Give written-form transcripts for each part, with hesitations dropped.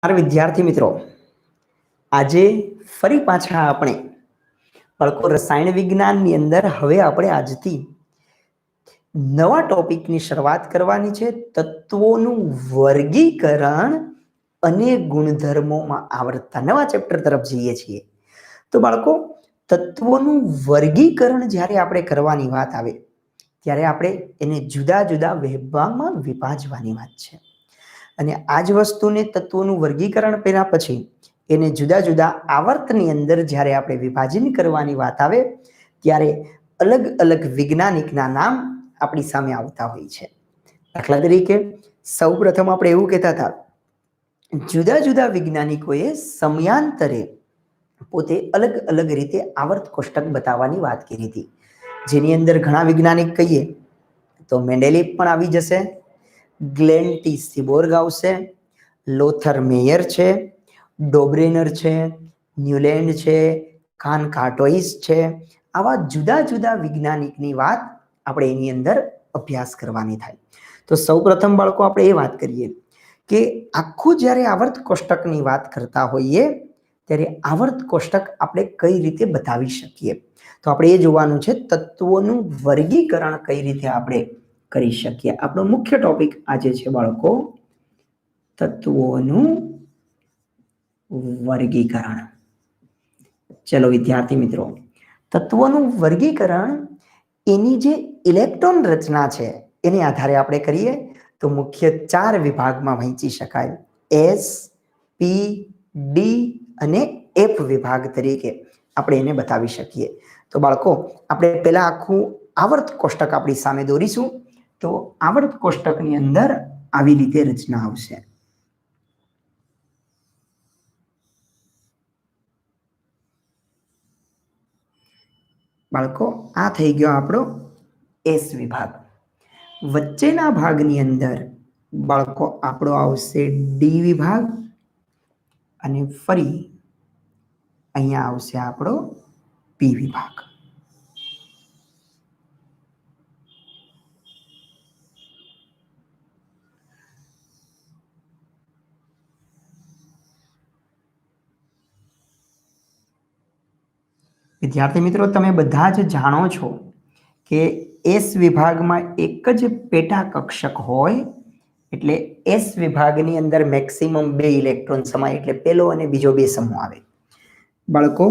વિદ્યાર્થી મિત્રો, આજે ફરી પાછા આપણે બાળકો રસાયણ વિજ્ઞાનની અંદર હવે આપણે આજથી નવા ટોપિકની શરૂઆત કરવાની છે. તત્વોનું વર્ગીકરણ અને ગુણધર્મોમાં આવર્તતા નવા ચેપ્ટર તરફ જઈએ છીએ. તો બાળકો, તત્વોનું વર્ગીકરણ જ્યારે આપણે કરવાની વાત આવે ત્યારે આપણે એને જુદા જુદા વિભાગમાં વિભાજવાની વાત છે. અને આ જ વસ્તુને તત્વોનું વર્ગીકરણ કર્યા પછી એને જુદા જુદા આવર્તની અંદર જ્યારે આપણે વિભાજન કરવાની વાત આવે ત્યારે અલગ અલગ વૈજ્ઞાનિકના નામ આપણી સામે આવતા હોય છે. દાખલા તરીકે સૌપ્રથમ આપણે એવું કહેતા હતા, જુદા જુદા વૈજ્ઞાનિકોએ સમયાંતરે પોતે અલગ અલગ રીતે આવર્ત કોષ્ટક બતાવવાની વાત કરી હતી, જેની અંદર ઘણા વૈજ્ઞાનિક કહીએ તો મેન્ડેલિફ પણ આવી જશે, ગ્લેન ટી સિબોર્ગ આવશે, લોથર મેયર છે, ડોબ્રેનર છે, ન્યુલેન્ડ છે, કાન કાર્ટોઇસ છે. આવા જુદા જુદા વૈજ્ઞાનિકની વાત આપણે એની અંદર અભ્યાસ કરવાની થાય. તો સૌપ્રથમ બાળકો આપણે એ વાત કરીએ કે આખું જ્યારે આવર્ત કોષ્ટકની વાત કરતા હોઈએ ત્યારે આવર્ત કોષ્ટક આપણે કઈ રીતે બતાવી શકીએ, તો આપણે એ જોવાનું છે તત્વોનું વર્ગીકરણ કઈ રીતે આપણે કરી શકીએ. આપણો મુખ્ય ટોપિક આજે છે બાળકો તત્વોનું વર્ગીકરણ. ચલો વિદ્યાર્થી મિત્રો, તત્વોનું વર્ગીકરણ એની જે ઇલેક્ટ્રોન રચના છે એની આધારે આપણે કરીએ તો મુખ્ય 4 વિભાગમાં વહેંચી શકાય. એસ, પી, ડી અને એફ વિભાગ તરીકે આપણે એને બતાવી શકીએ. તો બાળકો, આપણે પહેલા આખું આવર્ત કોષ્ટક આપણી સામે દોરીશું. તો આવર્ત કોષ્ટકની અંદર આવી રીતે રચના આવશે. બાળકો, આ થઈ ગયો આપણો એસ વિભાગ. વચ્ચેના ભાગની અંદર બાળકો આપણો આવશે ડી વિભાગ અને ફરી અહીંયા આવશે આપણો પી વિભાગ. વિદ્યાર્થી મિત્રો, તમે બધા જ જાણો છો કે એસ વિભાગમાં એક જ પેટા કક્ષક હોય એટલે એસ વિભાગની અંદર મેક્સિમમ 2 ઇલેક્ટ્રોન સમાય એટલે પહેલો અને બીજો 2 સમૂહ આવે. બાળકો,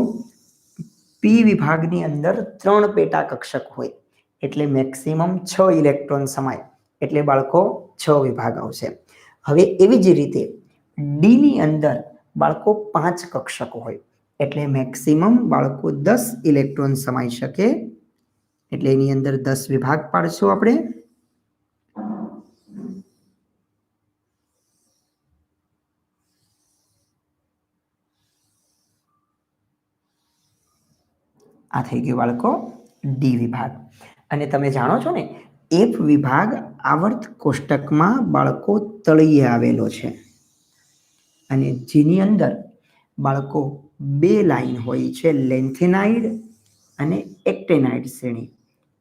પી વિભાગની અંદર 3 પેટા કક્ષક હોય એટલે મેક્સિમમ 6 ઇલેક્ટ્રોન સમાય એટલે બાળકો 6 વિભાગ આવશે. હવે એવી જ રીતે ડી ની અંદર બાળકો 5 કક્ષકો હોય એટલે મેક્સિમમ બાળકો 10 ઇલેક્ટ્રોન સમાઈ શકે એટલે એની અંદર 10 વિભાગ પાડશું આપણે. આ થઈ ગયો બાળકો ડી વિભાગ. અને તમે જાણો છો ને, એફ વિભાગ આવર્ત કોષ્ટકમાં બાળકો તળિયે આવેલો છે અને જેની અંદર બાળકો 2 લાઈન હોય છે, લેન્થેનાઇડ અને એક્ટેનાઇડ શ્રેણી.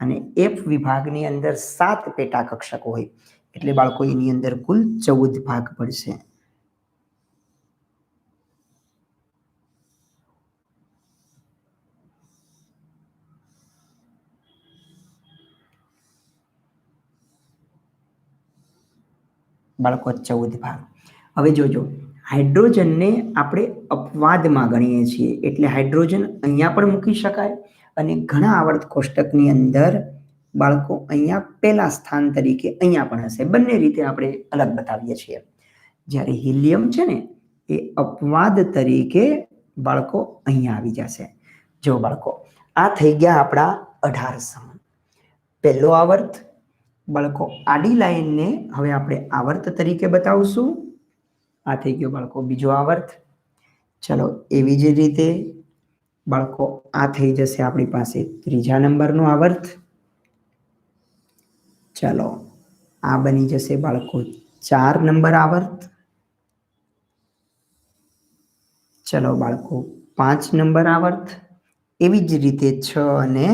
અને એફ વિભાગની અંદર 7 પેટા કક્ષકો હોય એટલે બાળકો એની અંદર કુલ 14 ભાગ પડશે. બાળકો 14 ભાગ. હવે જોજો, હાઇડ્રોજનને આપણે અપવાદમાં ગણીએ છીએ એટલે હાઇડ્રોજન અહીંયા પણ મૂકી શકાય અને ઘણા આવર્ત કોષ્ટકની અંદર બાળકો અહીંયા પહેલા સ્થાન તરીકે અહીંયા પણ હશે. બંને રીતે આપણે અલગ બતાવીએ છીએ. જ્યારે હિલિયમ છે ને એ અપવાદ તરીકે બાળકો અહીંયા આવી જશે. જો બાળકો, આ થઈ ગયા આપણા 18 સમૂહ. પહેલો આવર્ત બાળકો, આડી લાઈનને હવે આપણે આવર્ત તરીકે બતાવશું. આ થઈ ગયો બાળકો બીજો આવર્ત. ચલો એવી જ રીતે બાળકો આ થઈ જશે આપણી પાસે ત્રીજા નંબરનો આવર્ત. ચલો આ બની જશે બાળકો 4 નંબર આવર્ત. ચલો બાળકો 5 નંબર આવર્ત. એવી જ રીતે 6 અને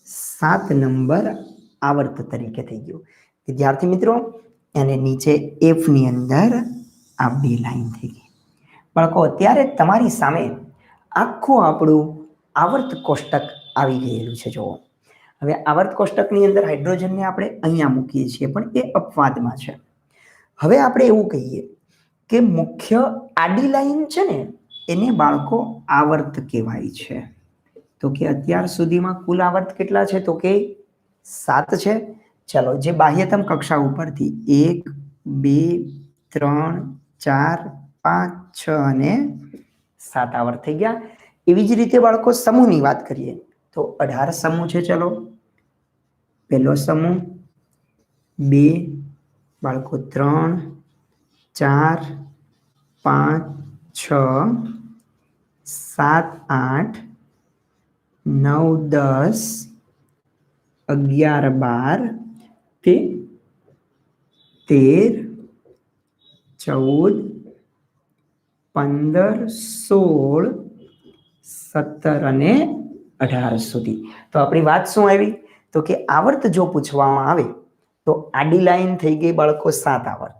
7 નંબર આવર્ત તરીકે થઈ ગયું. વિદ્યાર્થી મિત્રો, અને નીચે એફ ની અંદર આ 2 લાઈન થઈ ગઈ બાળકો. અત્યારે તમારી સામે આખું આપણું આવર્ત કોષ્ટક આવી ગયેલું છે. જુઓ, હવે આવર્ત કોષ્ટકની અંદર હાઇડ્રોજનને આપણે અહીંયા મૂકીએ છીએ, પણ એ અપવાદમાં છે. હવે આપણે એવું કહીએ કે મુખ્ય આડી લાઈન છે ને એને બાળકો આવર્ત કહેવાય છે. તો કે અત્યાર સુધીમાં કુલ આવર્ત કેટલા છે? તો કે 7 છે. ચલો, જે બાહ્યતમ કક્ષા ઉપરથી 1 2 3 4 5 6 અને 7 આવર્ત થઈ ગયા. એવી જ રીતે બાળકો સમૂહની વાત કરીએ તો 18 સમૂહ છે. ચલો, પહેલો સમૂહ 2 બાળકો 3 4 5 6 7 8 9 10 11 12 13 14 15 16 17 અને 18 સુધી. તો આપણી વાત શું આવી? તો કે આવર્ત જો પૂછવામાં આવે તો આડી લાઈન થઈ ગઈ બાળકો 7 આવર્ત,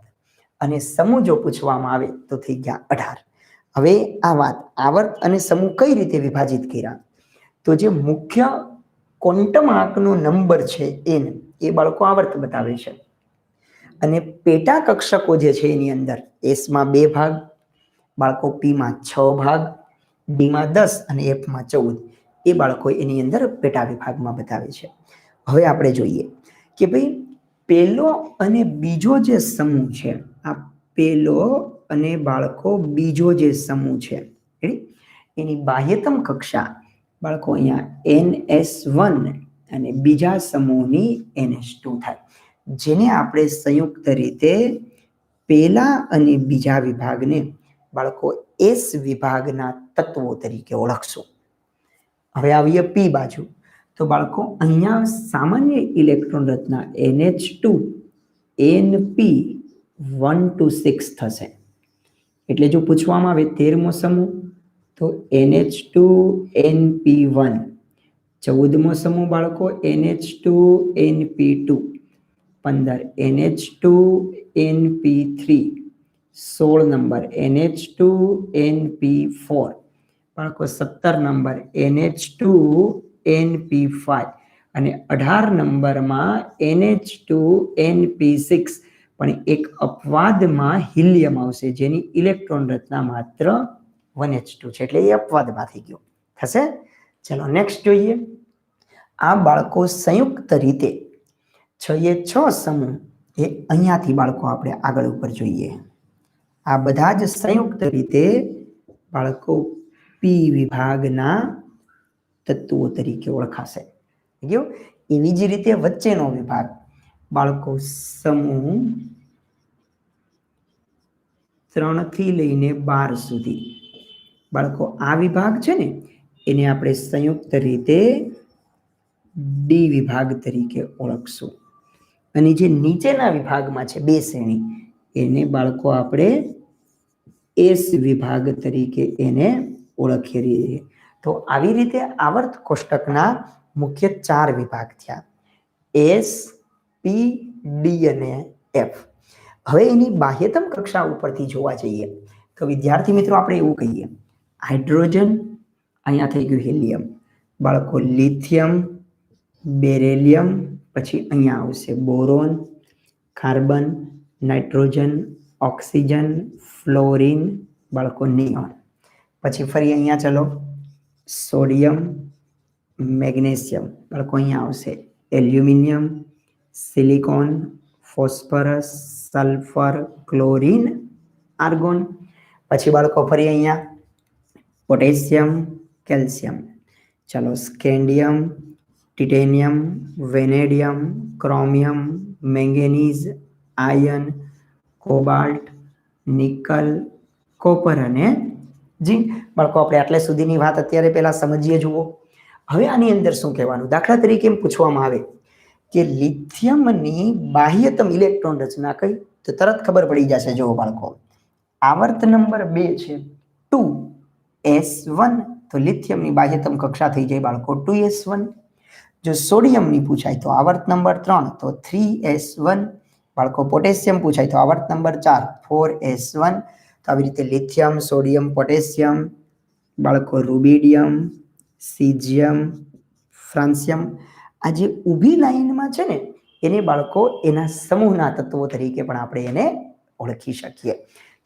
અને સમૂહ જો પૂછવામાં આવે તો થઈ ગયા 18. હવે આ વાત આવર્ત અને સમૂહ કઈ રીતે વિભાજિત કર્યા? તો જે મુખ્ય ક્વોન્ટમ આંકનો નંબર છે n, એ બાળકો આવર્ત બતાવે છે. અને પેટા કક્ષકો જે છે એની અંદર s માં 2 ભાગ બાળકો, p માં 6 ભાગ, d માં 10 અને f માં 14, એ બાળકો એની અંદર પેટા વિભાગમાં બતાવે છે. હવે આપણે જોઈએ કે ભાઈ પહેલો અને બીજો જે સમૂહ છે, આ પહેલો અને બાળકો બીજો જે સમૂહ છે એની બાહ્યતમ કક્ષા બાળકો અહીંયા NS1 અને બીજા સમૂહની NS2 થાય, જેને આપણે સંયુક્ત રીતે પહેલા અને બીજા વિભાગને બાળકો S વિભાગના તત્વો તરીકે ઓળખશું. હવે આવીએ P બાજુ. તો બાળકો અહીંયા સામાન્ય electron Rachna NH2 NP1 to 6 થશે. એટલે જો પૂછવામાં આવે 13મો સમૂહ તો NH2 NP1, 14મો સમૂહ બાળકો NH2 NP2, 15 NH2 NP3, 16 number NH2 NP4, બાળકો 17 નંબર NH2 NP5 અને 18 નંબરમાં NH2 NP6. પણ એક અપવાદમાં હિલિયમ આવશે, જેની ઇલેક્ટ્રોન રચના માત્ર 1H2 છે, એટલે એ અપવાદમાં થઈ ગયો થશે. ચલો નેક્સ્ટ જોઈએ. આ બાળકો સંયુક્ત રીતે 6 સમૂહ એ અહીંયાથી બાળકો આપણે આગળ ઉપર જોઈએ. આ બધા જ સંયુક્ત રીતે બાળકો P વિભાગના તત્વો તરીકે ઓળખાશે. એવી જ રીતે વચ્ચેનો વિભાગ બાળકો સમૂહ 3 થી લઈને 12 સુધી, બાળકો આ વિભાગ છે ને એને આપણે સંયુક્ત રીતે D વિભાગ તરીકે ઓળખશું. અને જે નીચેના વિભાગમાં છે 2 શ્રેણી, એને બાળકો આપણે S વિભાગ તરીકે એને ઓળખીએ છીએ. તો આવી રીતે આવર્ત કોષ્ટકના મુખ્ય 4 વિભાગ થયા, S, P, D અને F. હવે એની બાહ્યતમ કક્ષા ઉપરથી જોવા જઈએ તો વિદ્યાર્થી મિત્રો આપણે એવું કહીએ, હાઇડ્રોજન અહીંયા થઈ ગયું હિલિયમ, બાળકો લિથિયમ, બેરિલિયમ, પછી અહીંયા આવશે boron, carbon, nitrogen, oxygen, fluorine, બાળકો નિયોન. પછી ફરી અહીંયા ચલો સોડિયમ, મેગ્નેશિયમ, બાળકો અહીંયા આવશે aluminium, silicon, phosphorus, sulphur, chlorine, argon. પછી બાળકો ફરી અહીંયા પોટેશિયમ, કેલ્શિયમ, ચલો scandium, titanium, vanadium, chromium, manganese, iron, cobalt, nickel, copper અને ઝીંક. બાળકો આપણે આટલે સુધીની વાત અત્યારે પહેલા સમજીએ. જુઓ, હવે આની અંદર શું કહેવાનું? દાખલા તરીકે એમ પૂછવામાં આવે કે લિથિયમની બાહ્યતમ ઇલેક્ટ્રોન રચના કઈ, તો તરત ખબર પડી જશે. જુઓ બાળકો, આવર્ત નંબર 2 છે 2s1, તો લિથિયમની બાહ્યતમ કક્ષા થઈ જાય બાળકો 2s1. જો સોડિયમની પૂછાય તો આવર્ત નંબર 3 તો 3s1, બાળકો પોટેશિયમ પૂછાય તો આવર્ત નંબર 4 4s1. તો આવી રીતે લિથિયમ, સોડિયમ, પોટેશિયમ, બાળકો રૂબિડિયમ, સીઝિયમ, ફ્રાન્સિયમ. આ જે ઊભી લાઈનમાં છે ને એને બાળકો એના સમૂહના તત્વો તરીકે પણ આપણે એને ઓળખી શકીએ.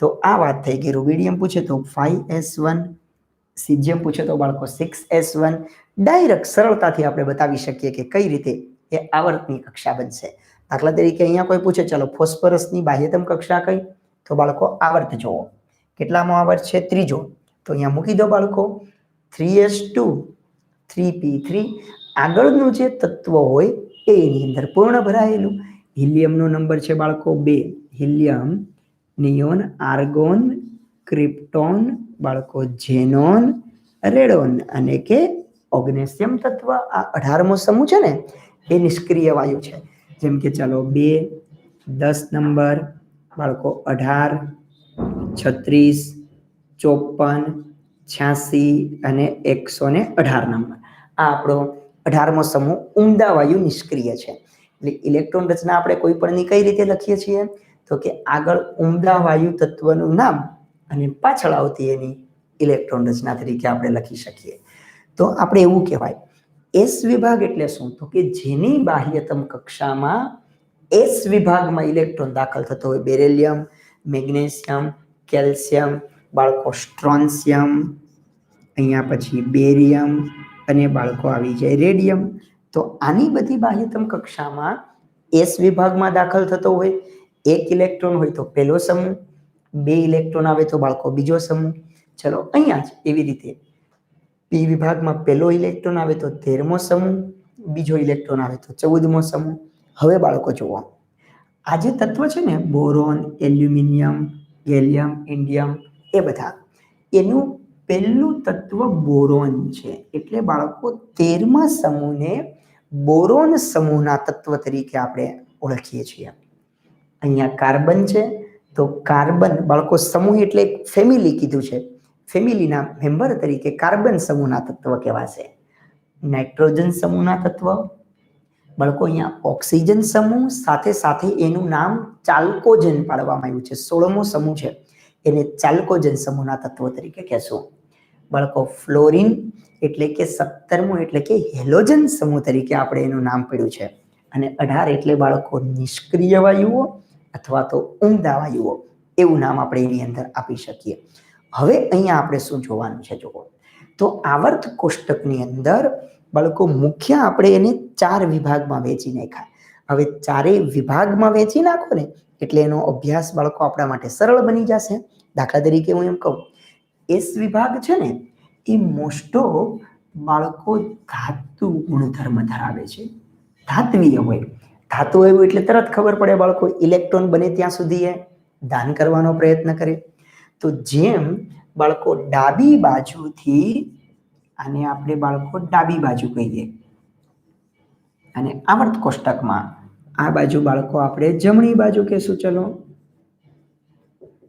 તો આ વાત થઈ ગઈ. રૂબિડિયમ પૂછે તો 5s1, સીઝિયમ પૂછે તો બાળકો 6s1. ડાયરેક્ટ સરળતાથી આપણે બતાવી શકીએ કે કઈ રીતે એ આવર્તની કક્ષા બનશે. દાખલા તરીકે અહીંયા કોઈ પૂછે ચલો ફોસ્ફરસની બાહ્યતમ કક્ષા કઈ, તો બાળકો આવર્ત જોવો. કેટલામો આવર્ત છે? ત્રીજો. તો અહીંયા મૂકી દો બાળકો 3s2, 3p3. આગળનું જે તત્વ હોય એની અંદર પૂર્ણ ભરાયેલું. હિલિયમનો નંબર છે બાળકો 2. હિલિયમ, નિયોન, આર્ગોન, ક્રિપ્ટોન, બાળકો ઝેનોન, રેડોન અને કે ઓગ્નેશિયમ તત્વ. આ 18મો સમૂહ છે ને એ નિષ્ક્રિય વાયુ છે. જેમ કે ચાલો 2, 10 નંબર, બાળકો 18, 36, 54, 86 અને 118 નંબર. આ આપણો 18મો સમૂહ ઉમદા વાયુ નિષ્ક્રિય છે. એટલે ઇલેક્ટ્રોન રચના આપણે કોઈ પણની કઈ રીતે લખીએ છીએ તો કે આગળ ઉમદા વાયુ તત્વનું નામ અને પાછળ આવતી એની ઇલેક્ટ્રોન રચના તરીકે આપણે લખી શકીએ. તો આપણે એવું કહેવાય એસ વિભાગ એટલે શું તો કે જેની બાહ્યતમ કક્ષામાં એસ વિભાગમાં ઇલેક્ટ્રોન દાખલ થતો હોય. બેરિલિયમ, મેગ્નેશિયમ, કેલ્શિયમ, બાળકો સ્ટ્રોન્શિયમ, અહીંયા પછી બેરિયમ અને બાળકો આવી જાય રેડિયમ. તો આની બધી બાહ્યતમ કક્ષામાં એસ વિભાગમાં દાખલ થતો હોય. 1 ઇલેક્ટ્રોન હોય તો પહેલો સમૂહ, 2 ઇલેક્ટ્રોન આવે તો બાળકો બીજો સમૂહ. ચલો અહીંયા જ એવી રીતે પી વિભાગમાં પહેલો ઇલેક્ટ્રોન આવે તો 13મો સમૂહ, બીજો ઇલેક્ટ્રોન આવે તો 14મો સમૂહ. હવે બાળકો જુઓ આ જે તત્વ છે ને બોરોન, એલ્યુમિનિયમ, ગેલિયમ, ઇન્ડિયમ એ બધા એનું પહેલું તત્વ બોરોન છે. એટલે બાળકો 13મા સમૂહને બોરોન સમૂહના તત્વ તરીકે આપણે ઓળખીએ છીએ. અહીંયા કાર્બન છે તો કાર્બન બાળકો સમૂહ એટલે ફેમિલી કીધું છે. ફેમિલીના મેમ્બર તરીકે કાર્બન સમૂહના તત્વ કહેવાશે. નાઇટ્રોજન સમૂહના તત્વ બાળકો અહીંયા ઓક્સિજન સમૂહ સાથે સાથે એનું નામ ચાલ્કોજન પાડવામાં આવ્યું છે. 16મો સમૂહ છે એને ચાલ્કોજન સમૂહના તત્વ તરીકે કહેશું. બાળકો ફ્લોરિન એટલે કે 17મો એટલે કે હેલોજન સમૂહ તરીકે આપણે એનું નામ પડ્યું છે. અને 18 એટલે બાળકો નિષ્ક્રિય વાયુઓ અથવા તો ઉમદા વાયુઓ એવું નામ આપણે એની અંદર આપી શકીએ. હવે અહીંયા આપણે શું જોવાનું છે જુઓ તો આવર્ત કોષ્ટકની અંદર બાળકો મુખ્ય આપણે એને 4 વિભાગમાં વહેંચી નાખ્યા. હવે 4 વિભાગમાં વહેંચી નાખો ને એટલે એનો અભ્યાસ બાળકો આપણા માટે સરળ બની જશે. દાખલા તરીકે હું એમ કહું એસ વિભાગ છે ને એ મોસ્ટ ઓફ બાળકો ધાતુ ગુણધર્મ ધરાવે છે. ધાત્વીય હોય. ધાતુ એવું એટલે તરત ખબર પડે બાળકો ઇલેક્ટ્રોન બને ત્યાં સુધી એ દાન કરવાનો પ્રયત્ન કરે. તો જેમ બાળકો ડાબી બાજુથી આને આપણે બાળકો ડાબી બાજુ કહીએ અને આવર્ત કોષ્ટકમાં આ બાજુ બાળકો આપણે જમણી બાજુ કહેશું. ચલો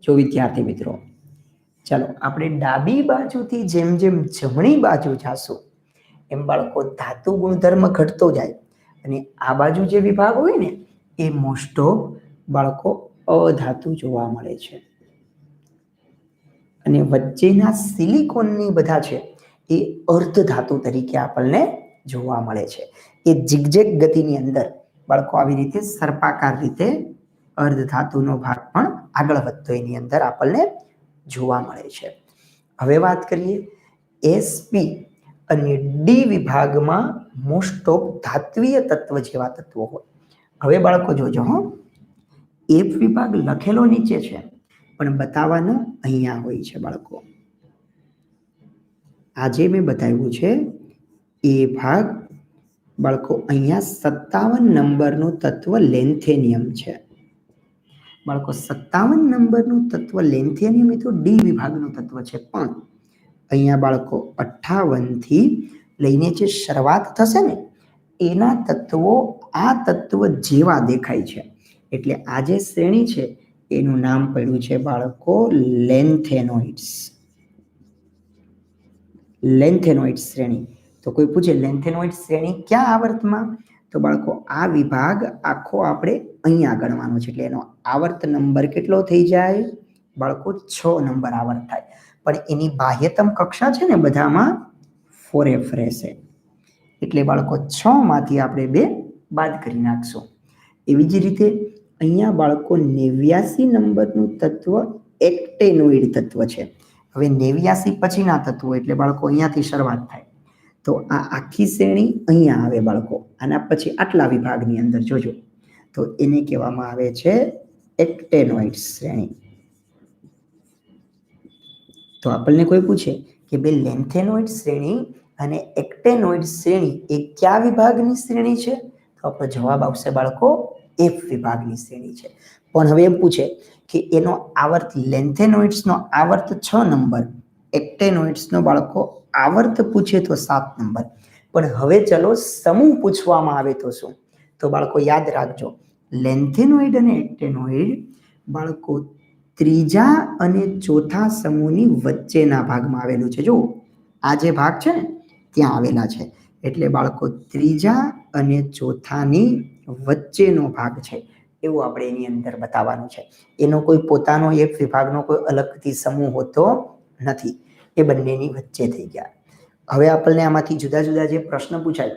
જો વિદ્યાર્થી મિત્રો ચાલો આપણે ડાબી બાજુથી જેમ જેમ જમણી બાજુ જાશું એમ બાળકો ધાતુ ગુણધર્મ ઘટતો જાય અને આ બાજુ જે વિભાગ હોય ને એ મોસ્ટ ઓફ બાળકો અધાતુ જોવા મળે છે. અને વચ્ચેના સિલિકોનની બધા છે એ અર્ધ ધાતુ તરીકે આપણને જોવા મળે છે. એ ઝિગઝેગ ગતિની અંદર બાળકો આવી રીતે સર્પાકાર રીતે અર્ધ ધાતુનો ભાગ પણ આગળ વધતો એની અંદર આપણને જોવા મળે છે. હવે વાત કરીએ એસપી અને ડી વિભાગમાં મોસ્ટ ઓફ ધાત્વીય તત્વ જેવા તત્વો હોય. હવે બાળકો જોજો એફ વિભાગ લખેલો નીચે છે પણ બતાવવાનો અહીંયા હોય છે બાળકો. આજે મેં બતાવ્યું છે એ ભાગ બાળકો અહીંયા 57 નંબરનું તત્વ લેન્થેનિયમ છે. બાળકો 57 નંબરનું તત્વ લેન્થેનિયમ એ તો ડી વિભાગનું તત્વ છે પણ અહીંયા બાળકો 58 થી લઈને જે શરૂઆત થશે ને એના તત્વો આ તત્વ જેવા દેખાય છે. એટલે આ જે શ્રેણી છે એનું નામ પડ્યું છે બાળકો લેન્થેનોઇડ્સ. લેન્થેનોઇડ શ્રેણી. તો કોઈ પૂછે લેન્થેનોઇડ શ્રેણી ક્યાં આવર્તમાં તો બાળકો આ વિભાગ આખો આપણે અહીંયા ગણવાનો છે, એટલે એનો આવર્ત નંબર કેટલો થઈ જાય બાળકો? 6 નંબર આવર્ત થાય. પણ એની બાહ્યતમ કક્ષા છે ને બધામાં 4f રહેશે, એટલે બાળકો 6 માંથી આપણે 2 બાદ કરી નાખશું. એવી જ રીતે અહીંયા બાળકો 89 નંબરનું તત્વ એક્ટેનોઇડ તત્વ છે. હવે 89 પછીના તત્વો એટલે બાળકો અહીંયાથી શરૂઆત થાય, તો આ આખી શ્રેણી અહીંયા આવે બાળકો. આના પછી આટલા વિભાગની અંદર જોજો, તો એને કહેવામાં આવે છે એક્ટેનોઇડ શ્રેણી. તો આપણને કોઈ પૂછે કે બે લેન્થેનોઇડ શ્રેણી અને એક્ટેનોઇડ શ્રેણી એ કયા વિભાગની શ્રેણી છે? તો આપણો જવાબ આવશે બાળકો એફ વિભાગની શ્રેણી છે. પણ હવે એમ પૂછે કે એનો આવર્ત, લેન્થેનોઇડ્સનો આવર્ત 6 નંબર, એક્ટેનોઇડ્સનો બાળકો આવર્ત પૂછે તો 7 નંબર. પણ હવે ચલો સમૂહ પૂછવામાં આવે તો શું? તો બાળકો યાદ રાખજો, લેન્થેનોઇડ અને એક્ટેનોઇડ બાળકો ત્રીજા અને ચોથા સમૂહની વચ્ચેના ભાગમાં આવેલું છે. જો આ જે ભાગ છે ને ત્યાં આવેલા છે, એટલે બાળકો ત્રીજા અને ચોથાની વચ્ચેનો ભાગ છે એવું આપણે એની અંદર બતાવવાનું છે. એનો કોઈ પોતાનો એક વિભાગનો કોઈ અલગથી સમૂહ હોતો નથી, એ બંનેની વચ્ચે થઈ ગયા. હવે આપણને આમાંથી જુદા જુદા જે પ્રશ્ન પૂછાય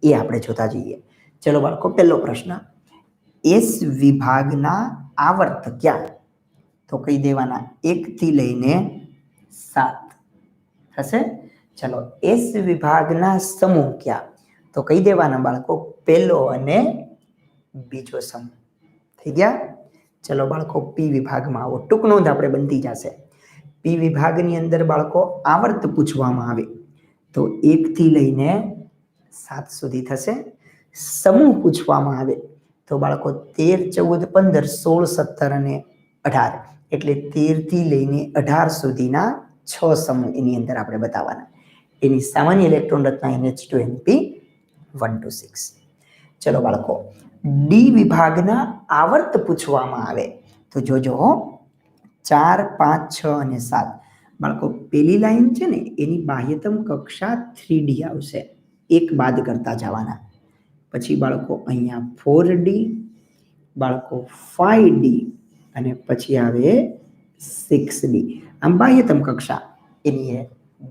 એ આપણે જોતા જઈએ. ચલો બાળકો, પહેલો પ્રશ્ન, એસ વિભાગના આવર્ત ક્યાં? તો કહી દેવાના 1 થી લઈને 7 થશે. ચલો, એસ વિભાગના સમૂહ ક્યાં? તો કહી દેવાના બાળકો પહેલો અને બીજો સમૂહ. થઈ ગયા. ચલો બાળકો, પી વિભાગમાં આવો. ટૂંક નોંધ આપણે બનતી જશે. પી વિભાગની અંદર બાળકો આવર્ત પૂછવામાં આવે તો 1 થી લઈને 7 સુધી થશે. સમૂહ પૂછવામાં આવે તો બાળકો 13, 14, 15, 16, 17 અને 18, એટલે 13 થી લઈને 18 સુધીના 6 સમૂહ એની અંદર આપણે બતાવવાના. એની સામાન્ય ઇલેક્ટ્રોન રચના NH2np126. ચલો બાળકો, ડી વિભાગના આવર્ત પૂછવામાં આવે તો જોજો 4, 5, 6 અને 7. બાળકો પેલી લાઈન છે ને એની બાહ્યતમ કક્ષા 3D આવશે, એક બાદ કરતા જવાના. પછી બાળકો અહીંયા 4D, બાળકો 5D અને પછી આવે 6D. આમ બાહ્યતમ કક્ષા એની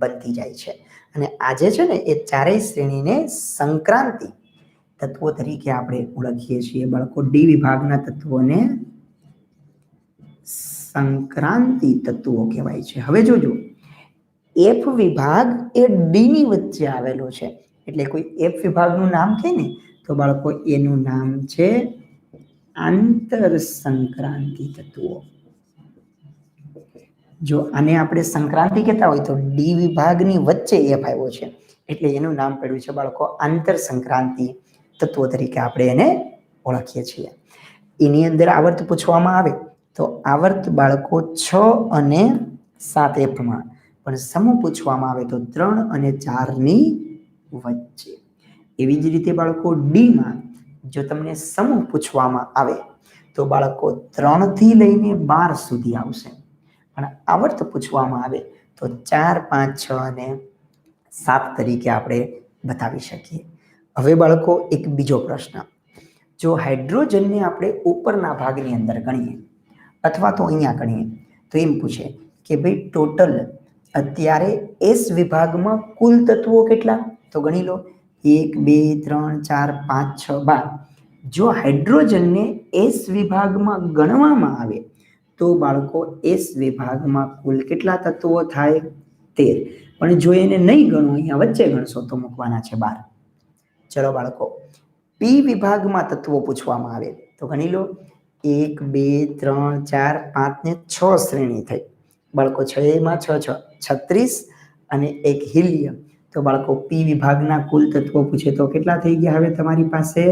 બનતી જાય છે. અને આજે છે ને એ ચારેય શ્રેણીને સંક્રાંતિ તત્વો તરીકે આપણે ઓળખીએ છીએ બાળકો. ડી વિભાગના તત્વોને સંક્રાંતિ તત્વો કહેવાય છે. હવે જોજો, એફ વિભાગ એ ડી ની વચ્ચે આવેલો છે, એટલે કોઈ એફ વિભાગનું નામ કહે ને તો બાળકો એનું નામ છે આંતર સંક્રાંતિ તત્વો. જો આને આપણે સંક્રાંતિ કહેતા હોય તો ડી વિભાગની વચ્ચે એફ આવ્યો છે, એટલે એનું નામ પડ્યું છે બાળકો આંતર સંક્રાંતિ તત્વો તરીકે આપણે એને ઓળખીએ છીએ. એની અંદર આવર્ત પૂછવામાં આવે તો આવર્ત બાળકો 6 અને 7 એફમાં, પણ સમૂહ પૂછવામાં આવે તો 3 અને 4ની વચ્ચે. એવી જ રીતે બાળકો ડીમાં જો તમને સમૂહ પૂછવામાં આવે તો બાળકો 3 થી લઈને 12 સુધી આવશે, પણ આવર્ત પૂછવામાં આવે તો 4, 5, 6 અને 7 તરીકે આપણે બતાવી શકીએ. હવે બાળકો એક બીજો પ્રશ્ન, જો હાઇડ્રોજનને આપણે ઉપરના ભાગની અંદર ગણીએ અથવા તો અહીંયા ગણીએ તો એમ પૂછે કે ભાઈ ટોટલ અત્યારે એસ વિભાગમાં કુલ તત્વો કેટલા? તો ગણી લો 1, 2, 3, 4, 5, 6, 12. જો હાઇડ્રોજનને એસ વિભાગમાં ગણવામાં આવે તો બાળકો એસ વિભાગમાં કુલ કેટલા તત્વો થાય? 13. પણ જો એને નહીં ગણો, અહીંયા વચ્ચે ગણશો તો મૂકવાના છે 12. ચલો બાળકો, પી વિભાગમાં તત્વો પૂછવામાં આવે તો ગણી લો 1, 2, 3, 4, 5 ને 6 શ્રેણી થઈ. બાળકો 6 માં 6, 36 અને એક હિલિયમ. તો બાળકો પી વિભાગના કુલ તત્વો પૂછે તો કેટલા થઈ ગયા હવે તમારી પાસે?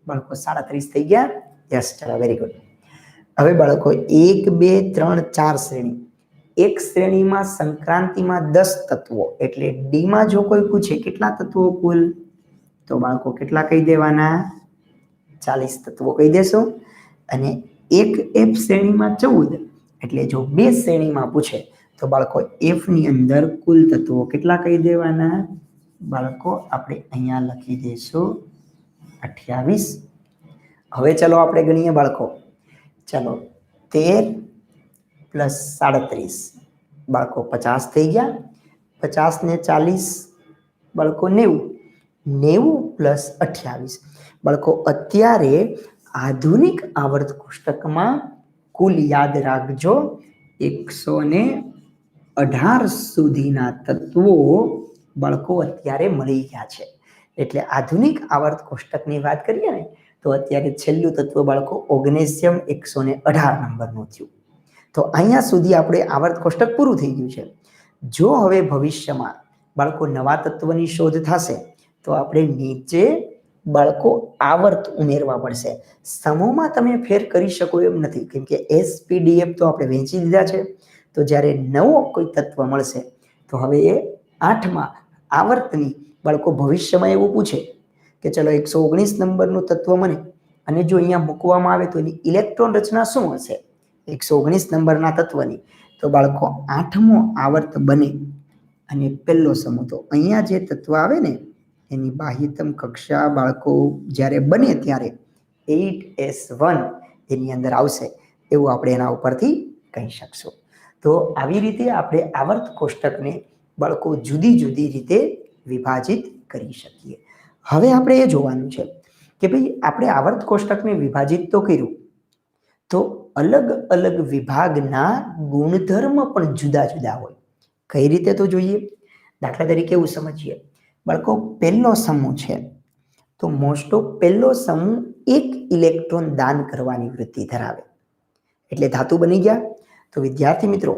બાળકો 37 થઈ ગયા. યસ, ચલો વેરી ગુડ. હવે બાળકો 1, 2, 3, 4 શ્રેણી. એક શ્રેણીમાં સંક્રાંતિમાં 10 તત્વો, એટલે ડીમાં જો કોઈ પૂછે કેટલા તત્વો કુલ, તો બાળકો કેટલા કહી દેવાના? 40 તત્વો કહી દેશો. અને એક એફ શ્રેણીમાં 14, એટલે જો 2 શ્રેણીમાં પૂછે તો બાળકો એફ ની અંદર કુલ તત્વો કેટલા કહી દેવાના? બાળકો આપણે અહીંયા લખી દઈશું 28. હવે ચલો આપણે ગણીએ બાળકો. ચલો 13 પ્લસ 37 બાળકો 50 થઈ ગયા. 50 ને 40 બાળકો 90. 90 પ્લસ 28 બાળકો અત્યારે આધુનિક આવર્ત કોષ્ટકમાં કુલ યાદ રાખજો 118 સુધીના તત્વો બાળકો અત્યારે મળી ગયા છે. એટલે આધુનિક આવર્ત કોષ્ટકની વાત કરીએ ને તો અત્યારે છેલ્લું તત્વ બાળકો ઓગ્નેશિયમ 118 નંબરનું થયું. તો અહીંયા સુધી આપણે આવર્ત કોષ્ટક પૂરું થઈ ગયું છે. જો હવે ભવિષ્યમાં બાળકો નવા તત્વની શોધ થશે તો આપણે નીચે બાળકો આવર્ત ઉમેરવા પડશે. સમૂહમાં તમે ફેર કરી શકો એમ નથી, કેમ કે SPDF તો આપણે વેચી દીધા છે. તો જ્યારે નવો કોઈ તત્વ મળશે તો હવે એ 8માં આવર્તની બાળકો ભવિષ્યમાં એવું પૂછે કે ચલો 119 નંબરનું તત્વ મને અને જો અહીંયા મૂકવામાં આવે તો એની ઇલેક્ટ્રોન રચના શું હશે 119 નંબરના તત્વની. તો બાળકો 8મો આવર્ત બને અને પહેલો સમૂહ તો અહીંયા જે તત્વ આવે ને એની બાહ્યતમ કક્ષા બાળકો જ્યારે બને ત્યારે 8s1 એની અંદર આવશે એવું આપણે એના ઉપરથી કહી શકશું. તો આવી રીતે આપણે આવર્ત કોષ્ટકને બાળકો જુદી જુદી રીતે વિભાજિત કરી શકીએ. હવે આપણે એ જોવાનું છે કે ભાઈ આપણે આવર્ત કોષ્ટકને વિભાજિત તો કર્યું, તો અલગ અલગ વિભાગના ગુણધર્મ પણ જુદા જુદા હોય. કઈ રીતે તો જોઈએ. દાખલા તરીકે એવું સમજીએ બાળકો પહેલો સમૂહ છે તો મોસ્ટ ઓફ પહેલો સમૂહ 1 ઇલેક્ટ્રોન દાન કરવાની વૃત્તિ ધરાવે એટલે ધાતુ બની ગયા. તો વિદ્યાર્થી મિત્રો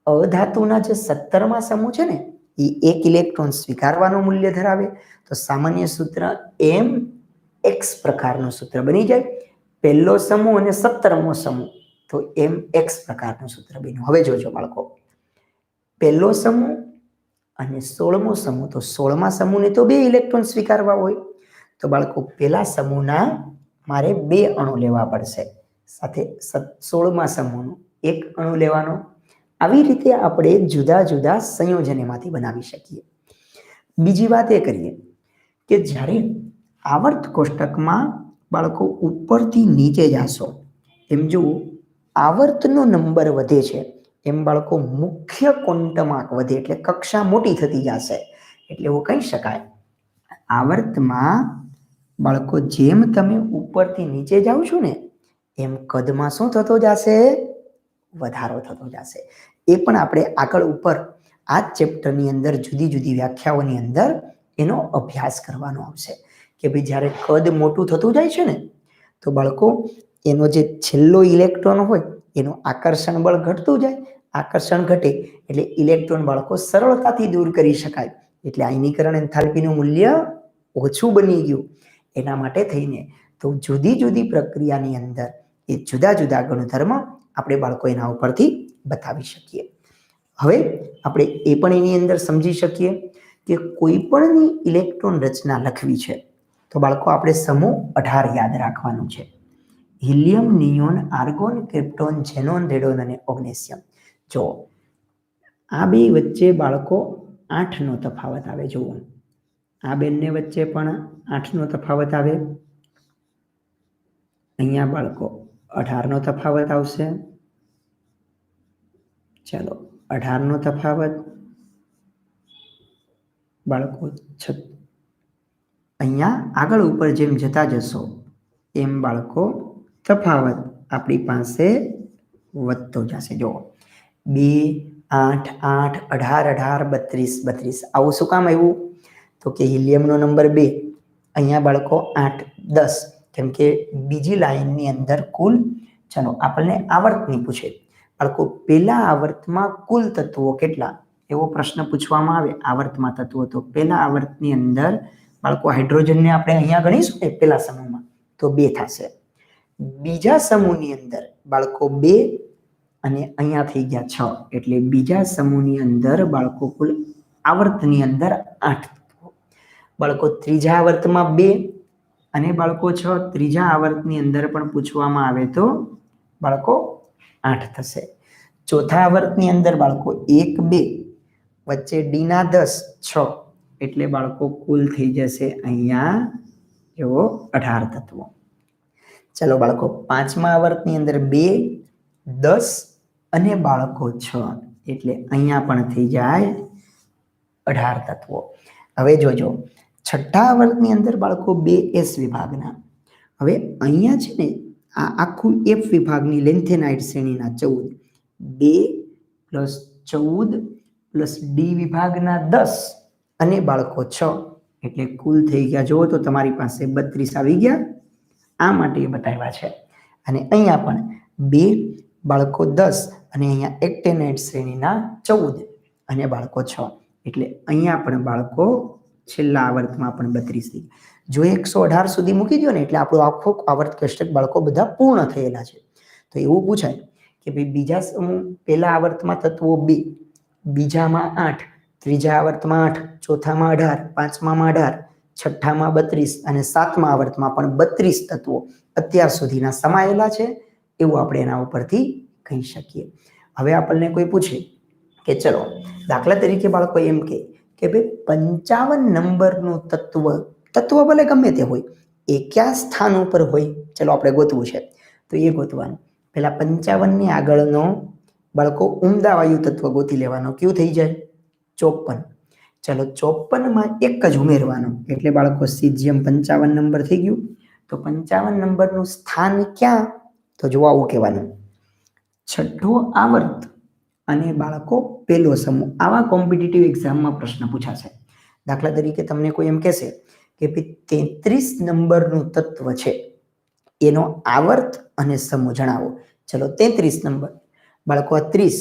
અધાતુના જે 17મા સમૂહ છે ને એ 1 ઇલેક્ટ્રોન સ્વીકારવાનું મૂલ્ય ધરાવે. તો સામાન્ય સૂત્ર mx પ્રકારનું સૂત્ર બની જાય. પહેલો સમૂહ અને 17મો સમૂહ તો mx પ્રકારનું સૂત્ર બન્યું. હવે જોજો બાળકો પહેલો સમૂહ અને 16મો સમૂહ તો 16મા સમૂહને તો 2 ઇલેક્ટ્રોન સ્વીકારવા હોય. તો બાળકો પહેલા સમૂહના મારે 2 અણુ લેવા પડશે, સાથે 16મા સમૂહનો 1 અણુ લેવાનો. આવી રીતે આપણે જુદા જુદા સંયોજનોમાંથી બનાવી શકીએ. બીજી વાત એ કરીએ કે જ્યારે આવર્ત કોષ્ટકમાં બાળકો ઉપરથી નીચે જાશો એમ જો આવર્તનો નંબર વધે છે એમ બાળકો મુખ્ય ક્વોન્ટમ આંક વધે એટલે કક્ષા મોટી થતી જશે. એટલે એવું કહી શકાય આવર્તમાં બાળકો જેમ તમે ઉપરથી નીચે જાઓ છો ને એમ કદમાં શું થતો જશે, વધારો થતો જશે. એ પણ આપણે આગળ ઉપર આ જ ચેપ્ટરની અંદર જુદી જુદી વ્યાખ્યાઓની અંદર એનો અભ્યાસ કરવાનો આવશે કે ભાઈ જ્યારે કદ મોટું થતું જાય છે ને તો બાળકો એનો જે છેલ્લો ઇલેક્ટ્રોન હોય એનું આકર્ષણ બળ ઘટતું જાય. આકર્ષણ ઘટે એટલે ઇલેક્ટ્રોન બાળકો સરળતાથી દૂર કરી શકાય. એટલે આયનીકરણ એન્થાલ્પીનું મૂલ્ય ઓછું બની ગયું. એના માટે થઈને તો જુદી જુદી પ્રક્રિયાની અંદર એ જુદા જુદા ગુણધર્મ આપણે બાળકો એના ઉપરથી બતાવી શકીએ. હવે આપણે એ પણ એની અંદર સમજી શકીએ કે કોઈ પણની ઇલેક્ટ્રોન રચના લખવી છે તો બાળકો આપણે સમૂહ 18 યાદ રાખવાનું છે. Helium, neon, argon, krypton, xenon, radon અને ઓગ્નેશિયમ. જો આ બે વચ્ચે બાળકો 8નો તફાવત આવે. જુઓ આ બંને વચ્ચે પણ 8નો તફાવત આવે. અહીંયા બાળકો 18નો તફાવત આવશે. ચાલો 18નો તફાવત બાળકો અહીંયા આગળ ઉપર જેમ જતા જશો એમ બાળકો તફાવત આપણી પાસે વધતો જશે. જો 2, 8, 8, 18, 18, 32, 32 આવું શું કામ આવ્યું તો કે હિલિયમનો નંબર 2, અહીંયા બાળકો 8, 10 કેમ કે બીજી લાઈનની અંદર કુલ ચાલો આપણને આવર્તની પૂછે બાળકો પહેલા આવર્તમાં કુલ તત્વો કેટલા એવો પ્રશ્ન પૂછવામાં આવે આવર્તમાં તત્વો તો પહેલા આવર્તની અંદર બાળકો હાઇડ્રોજનને આપણે અહીંયા ગણીશું ને પહેલા સમૂહમાં તો 2 થશે. બીજા સમૂહની અંદર બાળકો 2 અને અહીંયા થઈ ગયા 6 એટલે બીજા સમૂહની અંદર બાળકો કુલ આવર્તની અંદર 8 તત્વો. બાળકો ત્રીજા આવર્તમાં 2 અને બાળકો 6 ત્રીજા આવર્તની અંદર પણ પૂછવામાં આવે તો બાળકો 8 થશે. ચોથા આવર્તની અંદર બાળકો 1, 2 વચ્ચે ડીના 10, 6 એટલે બાળકો કુલ થઈ જશે અહીંયા જો 18 તત્વો. ચલો બાળકો, પાંચમા આવર્તની અંદર 2, 10 અને બાળકો 6, એટલે અહીંયા પણ થઈ જાય 18 તત્વો. હવે જોજો, છઠ્ઠા આવર્તની અંદર બાળકો 2S વિભાગના. હવે અહીંયા છે ને આ આખું F વિભાગની લેન્થેનાઇટ શ્રેણીના 14, 2 + 14 + D વિભાગના 10 અને બાળકો 6, એટલે કુલ થઈ ગયા. જુઓ તો તમારી પાસે 32 આવી ગયા. આ માટે બતાવ્યા છે. અને અહીંયા પણ 2 બાળકો 10 અને અહીંયા એક્ટેનાઇટ શ્રેણીના 14 અને બાળકો 6, એટલે અહીંયા પણ બાળકો છેલ્લા આવર્તમાં પણ 32 થઈ. જો 118 સુધી મૂકી દો ને એટલે આપણો આખો આવર્ત કોષ્ટક બાળકો બધા પૂર્ણ થયેલા છે. તો એવું પૂછાય કે ભાઈ બીજા સમૂહ પહેલા આવર્તમાં તત્વો 2, બીજામાં 8, ત્રીજા આવર્તમાં 8, ચોથામાં 18, પાંચમામાં 18, છઠ્ઠામાં 32 અને સાતમા આવર્તમાં પણ 32 તત્વો અત્યાર સુધીના સમાયેલા છે, એવું આપણે એના ઉપરથી કહી શકીએ. હવે આપણને કોઈ પૂછે કે ચલો દાખલા તરીકે બાળકો એમ કે ભાઈ 55 નંબરનું તત્વ ભલે ગમે તે હોય, એ કયા સ્થાન ઉપર હોય, ચલો આપણે ગોતવું છે. તો એ ગોતવાનું, પેલા 55 ની આગળનો બાળકો ઉમદા વાયુ તત્વ ગોતી લેવાનો. કયું થઈ જાય? 54. ચલો 54માં એક જ ઉમેરવાનો, એટલે બાળકો સીજીએમ 55 નંબર થઈ ગયું. તો 55 નંબરનું સ્થાન ક્યાં? તો જો આવું કહેવાનું, છઠ્ઠો આવર્ત અને બાળકો પહેલો સમૂહ. આવા કોમ્પિટિટિવ એક્ઝામમાં પ્રશ્ન પૂછાશે. દાખલા તરીકે તમને કોઈ એમ કહેશે કે ભાઈ 33 નંબરનું તત્વ છે, એનો આવર્ત અને સમૂહ જણાવો. ચલો 33 નંબર બાળકો, 30,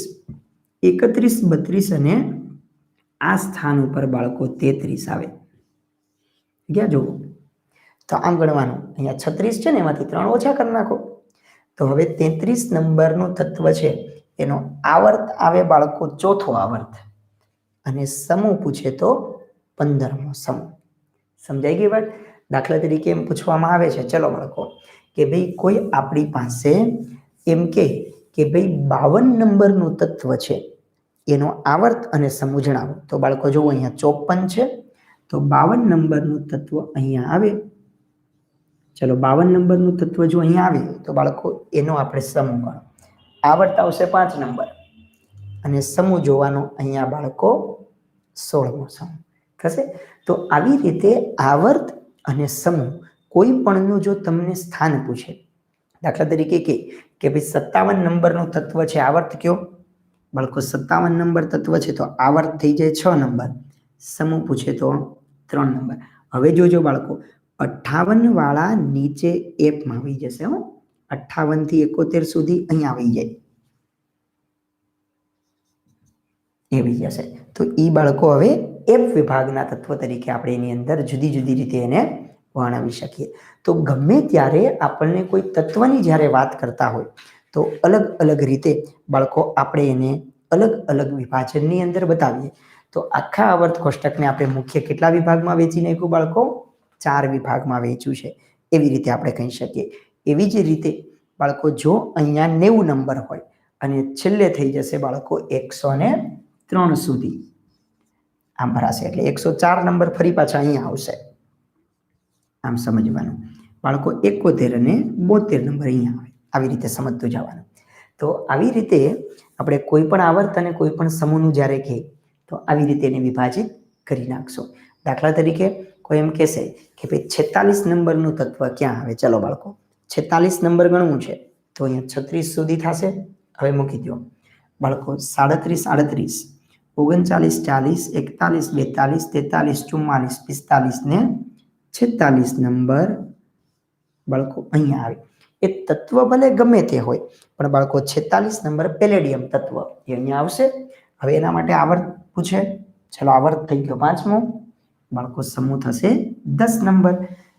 31, 32 અને આ સ્થાન ઉપર બાળકો 33 આવે ગયા. જો તો આમ ગણવાનું, અહીંયા 36 છે ને, એમાંથી 3 ઓછા કરી નાખો. તો હવે 33 નંબરનું તત્વ છે, એનો આવર્ત આવે બાળકો ચોથો આવર્ત અને સમૂહ પૂછે તો 15મો સમૂહ. સમજાઈ ગઈ વાત? દાખલા તરીકે એમ પૂછવામાં આવે છે, ચલો બાળકો, કે ભાઈ કોઈ આપણી પાસે એમ કે ભાઈ 52 નંબરનું તત્વ છે, એનો આવર્ત અને સમૂહ જણાવો. તો બાળકો જુઓ, અહીંયા 54 છે, તો 52 નંબરનું તત્વ અહીંયા આવે. ચલો 52 નંબરનું તત્વ જો અહીંયા આવે તો બાળકો એનો આપણે સમૂહ ગણો. આવર્ત આવશે 5 નંબર અને સમૂહ જોવાનો અહીંયા બાળકો 16મો સમૂહ થશે. તો આવી રીતે આવર્ત અને સમૂહ કોઈ પણનું જો તમને સ્થાન પૂછે, દાખલા તરીકે કે ભાઈ 57 નંબરનું તત્વ છે, આવર્ત કયો? બાળકો 57 નંબર તત્વ છે, તો આવર્ત થઈ જાય 6 નંબર, સમૂહ પૂછે તો 3 નંબર. હવે જોજો બાળકો, 58 વાળા નીચે એપમાં આવી જશે. 58 થી 71 સુધી અહીંયા આવી જાય, એવી જશે. તો એ બાળકો હવે એફ વિભાગના તત્વ તરીકે આપણે એની અંદર જુદી જુદી રીતે એને વર્ણવી શકીએ. તો ગમે ત્યારે આપણને કોઈ તત્વની જ્યારે વાત કરતા હોય તો અલગ અલગ રીતે બાળકો આપણે એને અલગ અલગ વિભાજનની અંદર બતાવીએ. તો આખા આવર્ત કોષ્ટકને આપણે મુખ્ય કેટલા વિભાગમાં વેચી નાખ્યું બાળકો? 4 વિભાગમાં વેચ્યું છે, એવી રીતે આપણે કહી શકીએ. એવી જ રીતે બાળકો જો અહીંયા 90 નંબર હોય અને છેલ્લે થઈ જશે બાળકો 103 સુધી આમ ભરાશે, એટલે 104 નંબર ફરી પાછા અહીંયા આવશે. આમ સમજવાનું બાળકો, 71 અને 72 નંબર અહીંયા આવે, આવી રીતે સમજતું જવાનું. તો આવી રીતે આપણે કોઈ પણ આવર્ત અને કોઈ પણ સમૂહનું જ્યારે કહે તો આવી રીતે એને વિભાજિત કરી નાખશો. દાખલા તરીકે કોઈ એમ કહેશે કે ભાઈ 46 નંબરનું તત્વ ક્યાં આવે? ચલો બાળકો, 46 નંબર ગણવું છે તો અહીંયા 36 સુધી થશે. હવે મૂકી દો બાળકો, 37, 38, 39, 40, 41, 42, 43, 44, 44 ને 46 નંબર બાળકો અહીંયા આવે. એ તત્વ ભલે ગમે તે હોય, પણ બાળકો 46 નંબર પેલેડિયમ તત્વ એ અહીંયા આવશે. હવે એના માટે આવર્ત પૂછે, ચલો આવર્ત થઈ ગયો 5મો, બાળકો સમૂહ થશે 10 નંબર.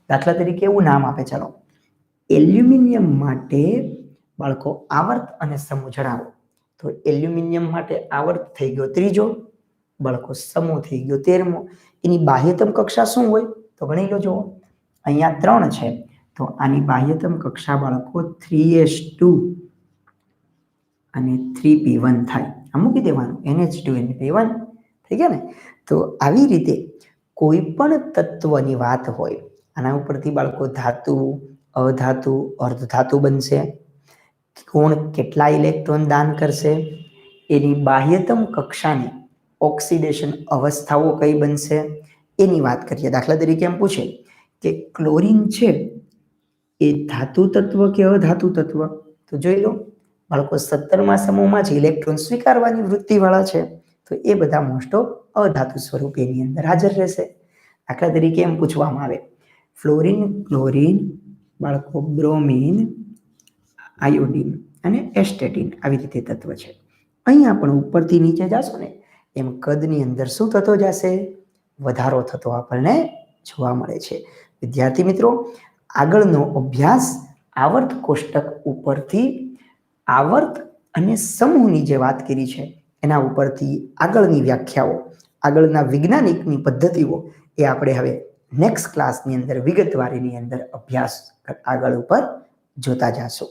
દાખલા તરીકે એવું નામ આપે, ચલો એલ્યુમિનિયમ માટે બાળકો આવર્ત અને સમૂહ જણાવો. તો એલ્યુમિનિયમ માટે આવર્ત થઈ ગયો 3જો, બાળકો સમૂહ થઈ ગયો 13મો. એની બાહ્યતમ કક્ષા શું હોય? તો ગણી લો. જો અહીંયા 3 છે, તો આની બાહ્યતમ કક્ષા બાળકો 3s2 અને 3p1 થાય. આ મૂકી દેવાનું, NH2 અને P1 થઈ ગયા ને. તો આવી રીતે કોઈ પણ તત્વની વાત હોય, આના ઉપરથી બાળકો ધાતુ, અધાતુ અર્ધધાતુ બનશે, કોણ કેટલા ઇલેક્ટ્રોન દાન કરશે, એની બાહ્યતમ કક્ષાની ઓક્સિડેશન અવસ્થાઓ કઈ બનશે એની વાત કરીએ. દાખલા તરીકે એમ પૂછે કે ક્લોરીન છે એ ધાતુ તત્વ કે અધાતુ તત્વ, તો જોઈ લો બાળકો 17મા સમૂહમાં જ ઇલેક્ટ્રોન સ્વીકારવાની વૃત્તિવાળા છે, તો એ બધા મોસ્ટ ઓફ અધાતુ સ્વરૂપે એની અંદર હાજર રહેશે. દાખલા તરીકે એમ પૂછવામાં આવે ફ્લોરિન, ક્લોરીન, બાળકો બ્રોમિન, આયોડિન અને એસ્ટેટિન આવી રીતે તત્વ છે. અહીંયા પણ ઉપરથી નીચે જાશો ને એમ કદની અંદર શું થતો જશે? વધારો થતો આપણને જોવા મળે છે. વિદ્યાર્થી મિત્રો, આગળનો અભ્યાસ આવર્ત કોષ્ટક ઉપરથી આવર્ત અને સમૂહની જે વાત કરી છે એના ઉપરથી આગળની વ્યાખ્યાઓ, આગળના વૈજ્ઞાનિકની પદ્ધતિઓ એ આપણે હવે નેક્સ્ટ ક્લાસની અંદર વિગતવાર એની અંદર અભ્યાસ આગળ ઉપર જોતા જાશું.